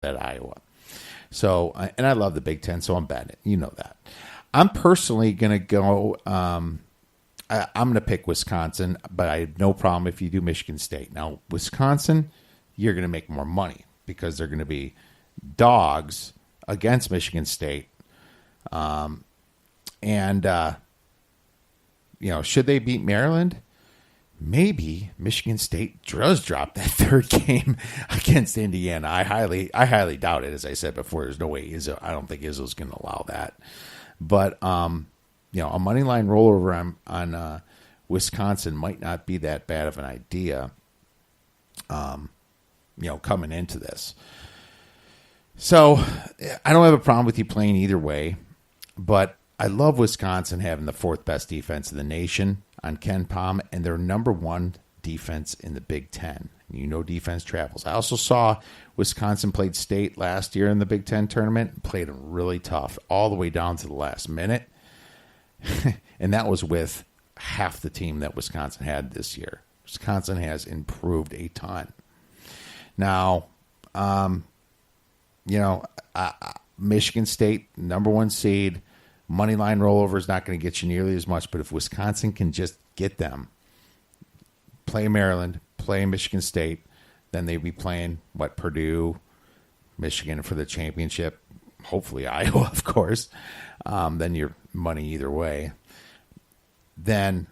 at Iowa. So, and I love the Big Ten, so I'm betting it. You know that. I'm personally going to go. I'm going to pick Wisconsin, but I have no problem if you do Michigan State. Now, Wisconsin, you're going to make more money because they're going to be dogs against Michigan State. Should they beat Maryland? Maybe Michigan State does drop that third game against Indiana. I highly doubt it. As I said before, there's no way I don't think Izzo's going to allow that. But a money line rollover on Wisconsin might not be that bad of an idea. Coming into this. So I don't have a problem with you playing either way, but I love Wisconsin having the fourth best defense in the nation on Ken Pom, and their number one defense in the Big Ten. Defense travels. I also saw Wisconsin played State last year in the Big Ten tournament, played them really tough all the way down to the last minute, and that was with half the team that Wisconsin had this year. Wisconsin has improved a ton. Now, Michigan State, number one seed, money line rollover is not going to get you nearly as much, but if Wisconsin can just get them, play Maryland, play Michigan State, then they'd be playing, Purdue, Michigan for the championship, hopefully Iowa, of course, then your money either way. Then,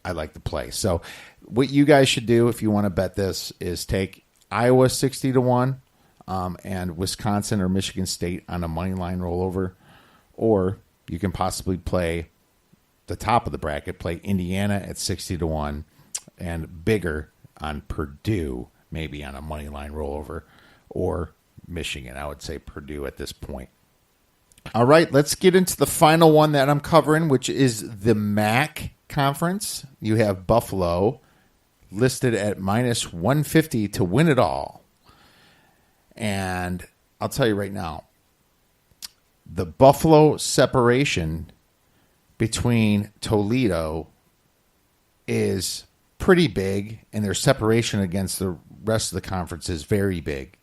I like the play. So what you guys should do if you want to bet this is take Iowa 60-1 and Wisconsin or Michigan State on a money line rollover. Or you can possibly play the top of the bracket, play Indiana at 60-1 and bigger on Purdue, maybe on a money line rollover, or Michigan. I would say Purdue at this point. All right, let's get into the final one that I'm covering, which is the MAC conference. You have Buffalo listed at minus 150 to win it all. And I'll tell you right now, the Buffalo separation between Toledo is pretty big, and their separation against the rest of the conference is very big.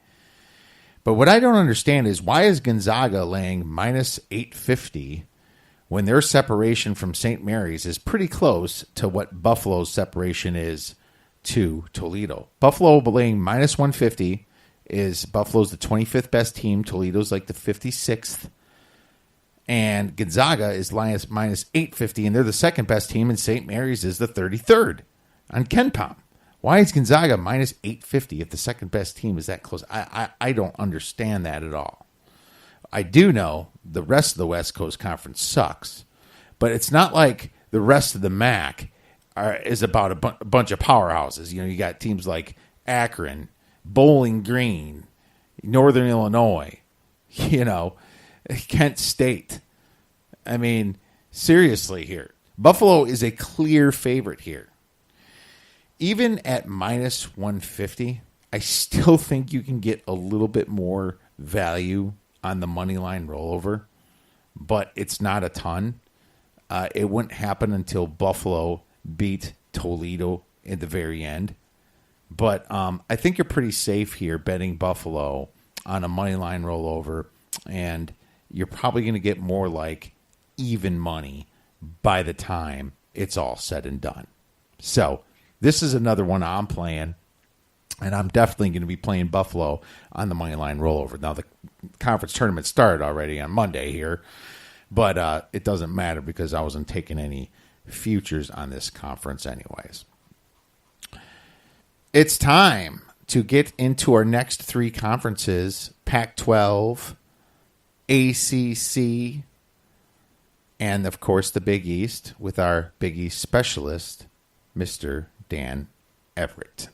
But what I don't understand is why is Gonzaga laying minus 850 when their separation from St. Mary's is pretty close to what Buffalo's separation is to Toledo. Buffalo laying minus 150 is Buffalo's the 25th best team. Toledo's like the 56th. And Gonzaga is minus 850, and they're the second best team, and St. Mary's is the 33rd on Ken Pom. Why is Gonzaga minus 850 if the second best team is that close? I don't understand that at all. I do know the rest of the West Coast Conference sucks, but it's not like the rest of the MAC is about a bunch of powerhouses. You got teams like Akron, Bowling Green, Northern Illinois, Kent State. I mean, seriously here. Buffalo is a clear favorite here. Even at minus 150, I still think you can get a little bit more value on the money line rollover, but it's not a ton. It wouldn't happen until Buffalo beat Toledo at the very end. But I think you're pretty safe here betting Buffalo on a money line rollover, and you're probably going to get more like even money by the time it's all said and done. So this is another one I'm playing, and I'm definitely going to be playing Buffalo on the money line rollover. Now, the conference tournament started already on Monday here, but it doesn't matter because I wasn't taking any futures on this conference anyways. It's time to get into our next three conferences, Pac-12, ACC, and, of course, the Big East with our Big East specialist, Mr. Dan Everett.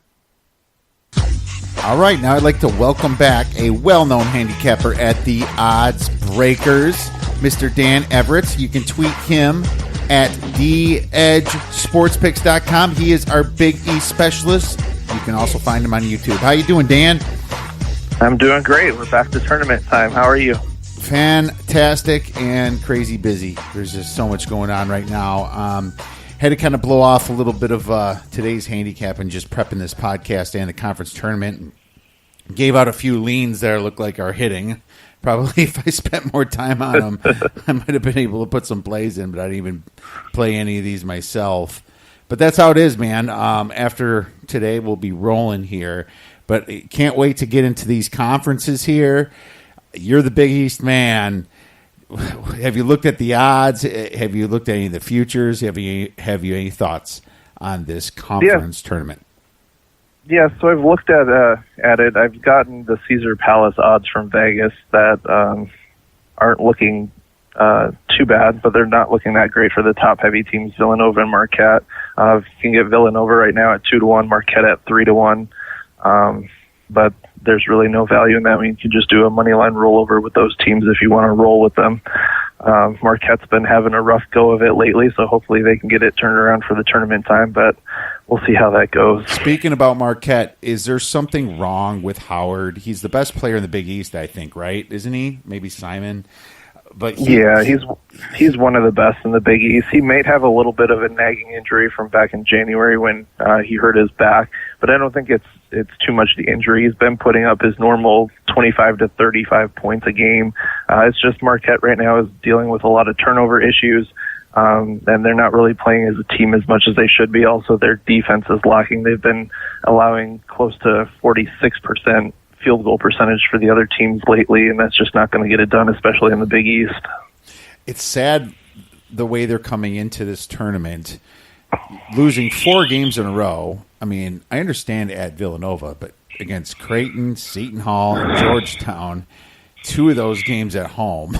All right, now I'd like to welcome back a well-known handicapper at the Odds Breakers, Mr. Dan Everett. You can tweet him at theedgesportspicks.com. He is our Big East specialist. You can also find him on YouTube. How you doing, Dan? I'm doing great. We're back to tournament time. How are you? Fantastic and crazy busy. There's just so much going on right now. Had to kind of blow off a little bit of today's handicap and just prepping this podcast and the conference tournament. Gave out a few leans there look like are hitting. Probably if I spent more time on them, I might have been able to put some plays in, but I didn't even play any of these myself. But that's how it is, man. After today, we'll be rolling here. But can't wait to get into these conferences here. You're the Big East man. Have you looked at the odds? Have you looked at any of the futures? Have you any thoughts on this conference tournament? Yeah, so I've looked at it. I've gotten the Caesar Palace odds from Vegas that aren't looking too bad, but they're not looking that great for the top-heavy teams, Villanova and Marquette. You can get Villanova right now at 2-1, Marquette at 3-1, but there's really no value in that. I mean, you can just do a money line rollover with those teams if you want to roll with them. Marquette's been having a rough go of it lately, so hopefully they can get it turned around for the tournament time, but we'll see how that goes. Speaking about Marquette, is there something wrong with Howard? He's the best player in the Big East, I think, right? Isn't he? Maybe Simon? But he's one of the best in the Big East. He might have a little bit of a nagging injury from back in January when he hurt his back, but I don't think it's too much the injury. He's been putting up his normal 25 to 35 points a game. It's just Marquette right now is dealing with a lot of turnover issues, and they're not really playing as a team as much as they should be. Also, their defense is lacking. They've been allowing close to 46% field goal percentage for the other teams lately, and that's just not going to get it done, especially in the Big East. It's sad the way they're coming into this tournament, losing 4 games in a row. I mean, I understand at Villanova, but against Creighton, Seton Hall, and Georgetown, 2 of those games at home,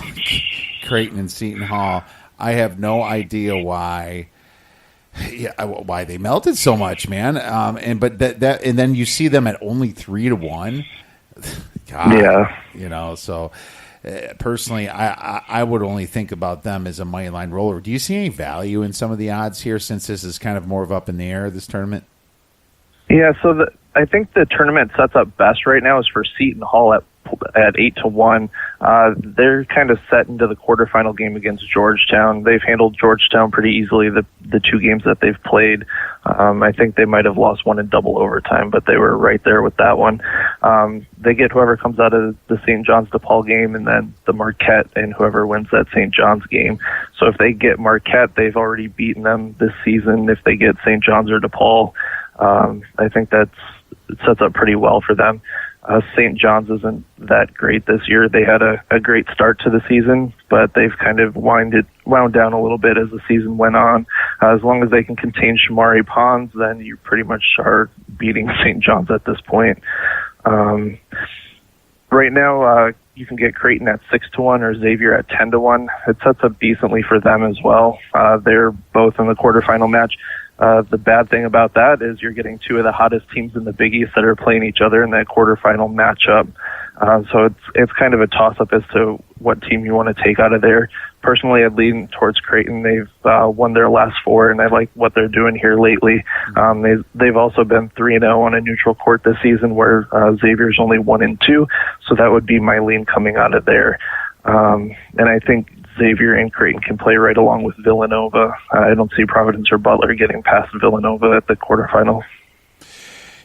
Creighton and Seton Hall, I have no idea why they melted so much, man. And then you see them at only 3-1. God, yeah, so personally, I would only think about them as a money line roller. Do you see any value in some of the odds here, since this is kind of more of up in the air, this tournament? Yeah, so I think the tournament sets up best right now is for Seton Hall at 8-1. They're kind of set into the quarterfinal game against Georgetown. They've handled Georgetown pretty easily the 2 games that they've played. I think they might have lost one in double overtime, but they were right there with that one. They get whoever comes out of the St. John's DePaul game, and then the Marquette and whoever wins that St. John's game. So if they get Marquette, they've already beaten them this season. If they get St. John's or DePaul, I think it sets up pretty well for them. St. John's isn't that great this year. They had a great start to the season, but they've kind of wound down a little bit as the season went on. As long as they can contain Shamari Pons, then you pretty much are beating St. John's at this point. Right now, you can get Creighton at 6-1 or Xavier at 10-1. It sets up decently for them as well. They're both in the quarterfinal match. The bad thing about that is you're getting 2 of the hottest teams in the Big East that are playing each other in that quarterfinal matchup. So it's kind of a toss-up as to what team you want to take out of there. Personally, I'd lean towards Creighton. They've won their last 4, and I like what they're doing here lately. They've also been 3-0 on a neutral court this season, where Xavier's only 1-2. So that would be my lean coming out of there. And I think Xavier and Creighton can play right along with Villanova. I don't see Providence or Butler getting past Villanova at the quarterfinal.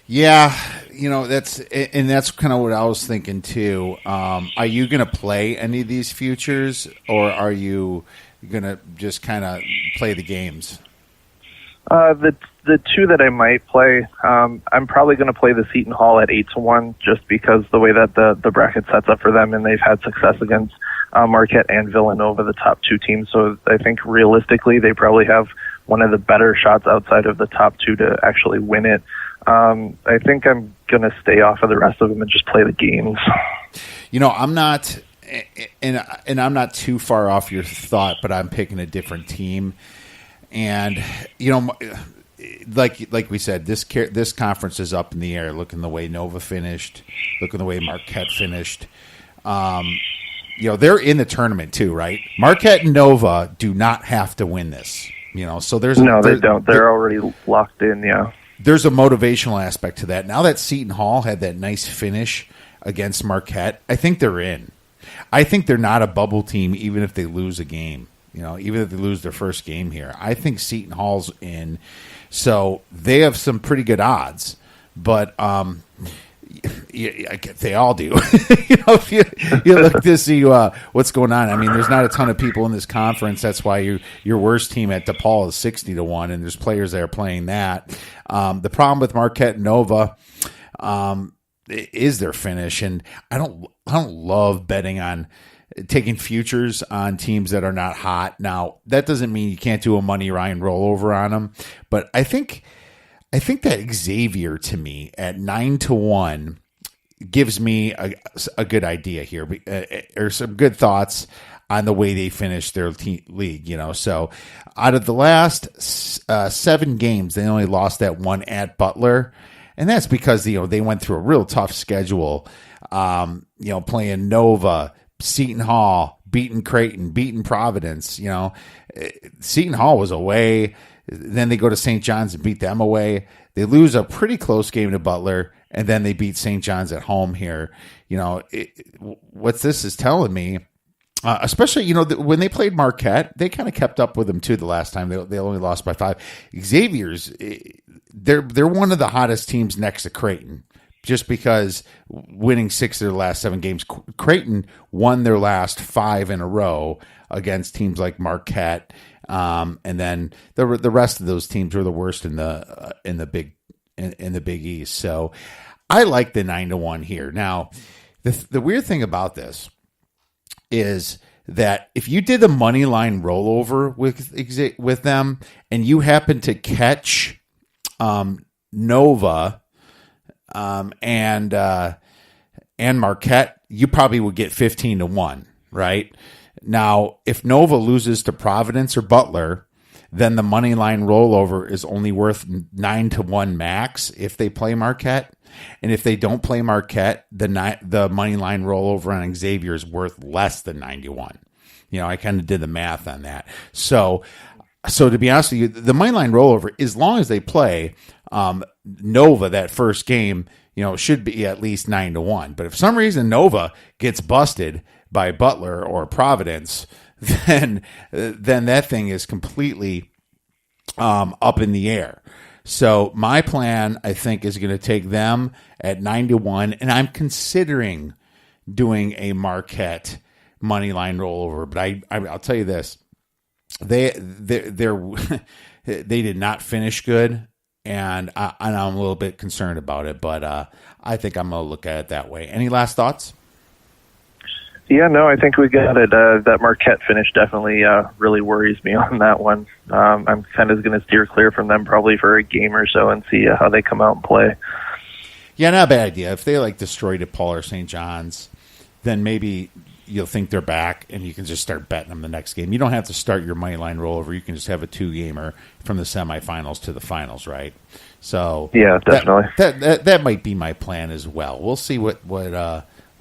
Yeah, that's kind of what I was thinking too. Are you going to play any of these futures, or are you going to just kind of play the games? The 2 that I might play, I'm probably going to play the Seton Hall at 8-1, just because the way that the bracket sets up for them, and they've had success against Marquette and Villanova, the top 2 teams. So I think realistically, they probably have one of the better shots outside of the top 2 to actually win it. I think I'm going to stay off of the rest of them and just play the games. I'm not, and I'm not too far off your thought, but I'm picking a different team. And, like we said, this conference is up in the air. Looking the way Nova finished, looking the way Marquette finished. They're in the tournament too, right? Marquette and Nova do not have to win this. So they don't. They're already locked in. Yeah. There's a motivational aspect to that. Now that Seton Hall had that nice finish against Marquette, I think they're in. I think they're not a bubble team, even if they lose a game. Even if they lose their first game here, I think Seton Hall's in. So they have some pretty good odds. But They all do. If you look to see what's going on. I mean, there's not a ton of people in this conference. That's why your worst team at DePaul is 60-1, and there's players that are playing that. The problem with Marquette and Nova is their finish, and I don't love betting on taking futures on teams that are not hot. Now, that doesn't mean you can't do a money line rollover on them, but I think that Xavier, to me, at 9-1 gives me a good idea here, or some good thoughts on the way they finished their league. So out of the last 7 games, they only lost that one at Butler, and that's because they went through a real tough schedule. Playing Nova, Seton Hall, beating Creighton, beating Providence. Seton Hall was away. Then they go to St. John's and beat them away. They lose a pretty close game to Butler, and then they beat St. John's at home here. What this is telling me, especially, when they played Marquette, they kind of kept up with them too the last time. They only lost by 5. Xavier's, they're one of the hottest teams next to Creighton, just because winning 6 of their last 7 games. Creighton won their last 5 in a row against teams like Marquette. And then the rest of those teams were the worst in the Big East. So I like the 9-1 here. Now, the weird thing about this is that if you did the money line rollover with them, and you happen to catch Nova and Marquette, you probably would get 15-1, right? Now, if Nova loses to Providence or Butler, then the money line rollover is only worth 9-1 max if they play Marquette. And if they don't play Marquette, the money line rollover on Xavier is worth less than 9-1. I kind of did the math on that. So to be honest with you, the money line rollover, as long as they play Nova that first game, should be at least 9-1. But if for some reason Nova gets busted by Butler or Providence, then that thing is completely up in the air. So my plan, I think, is going to take them at 9-1, and I'm considering doing a Marquette money line rollover. But I'll tell you this: they did not finish good, and I'm a little bit concerned about it. But I think I'm going to look at it that way. Any last thoughts? Yeah, no, I think we got it. That Marquette finish definitely really worries me on that one. I'm kind of going to steer clear from them probably for a game or so and see how they come out and play. Yeah, not a bad idea. If they destroy DePaul or St. John's, then maybe you'll think they're back and you can just start betting them the next game. You don't have to start your money line rollover. You can just have a 2-gamer from the semifinals to the finals, right? So yeah, definitely. That might be my plan as well. We'll see what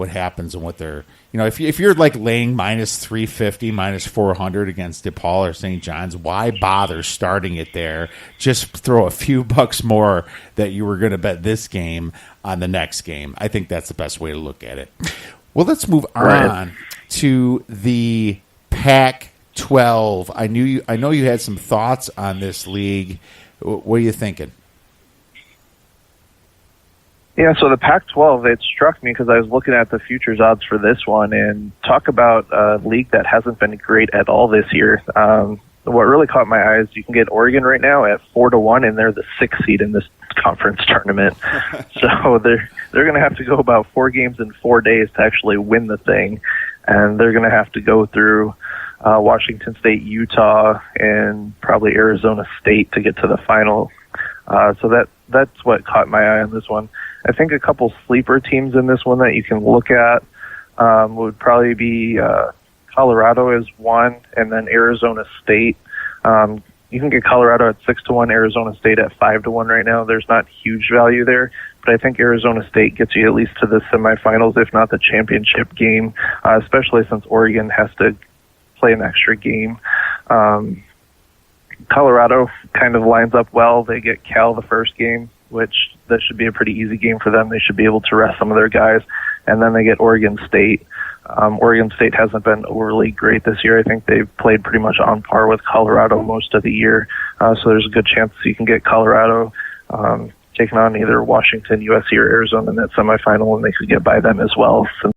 happens and what they're, if you're laying minus 350, minus 400 against DePaul or St. John's, why bother starting it there? Just throw a few bucks more that you were going to bet this game on the next game. I think that's the best way to look at it. Well, let's move on to the Pac-12. I know you had some thoughts on this league. What are you thinking? Yeah, so the Pac-12, it struck me because I was looking at the futures odds for this one, and talk about a league that hasn't been great at all this year. What really caught my eye is you can get Oregon right now at 4-1, and they're the 6th seed in this conference tournament. So they're going to have to go about 4 games in 4 days to actually win the thing, and they're going to have to go through Washington State, Utah, and probably Arizona State to get to the final. So that's what caught my eye on this one. I think a couple sleeper teams in this one that you can look at would probably be Colorado is one, and then Arizona State. You can get Colorado at 6-1, Arizona State at 5-1 right now. There's not huge value there, but I think Arizona State gets you at least to the semifinals, if not the championship game, especially since Oregon has to play an extra game. Colorado kind of lines up well. They get Cal the first game, which that should be a pretty easy game for them. They should be able to rest some of their guys. And then they get Oregon State. Oregon State hasn't been overly great this year. I think they've played pretty much on par with Colorado most of the year. So there's a good chance you can get Colorado. taking on either Washington, USC, or Arizona in that semifinal, and they could get by them as well. So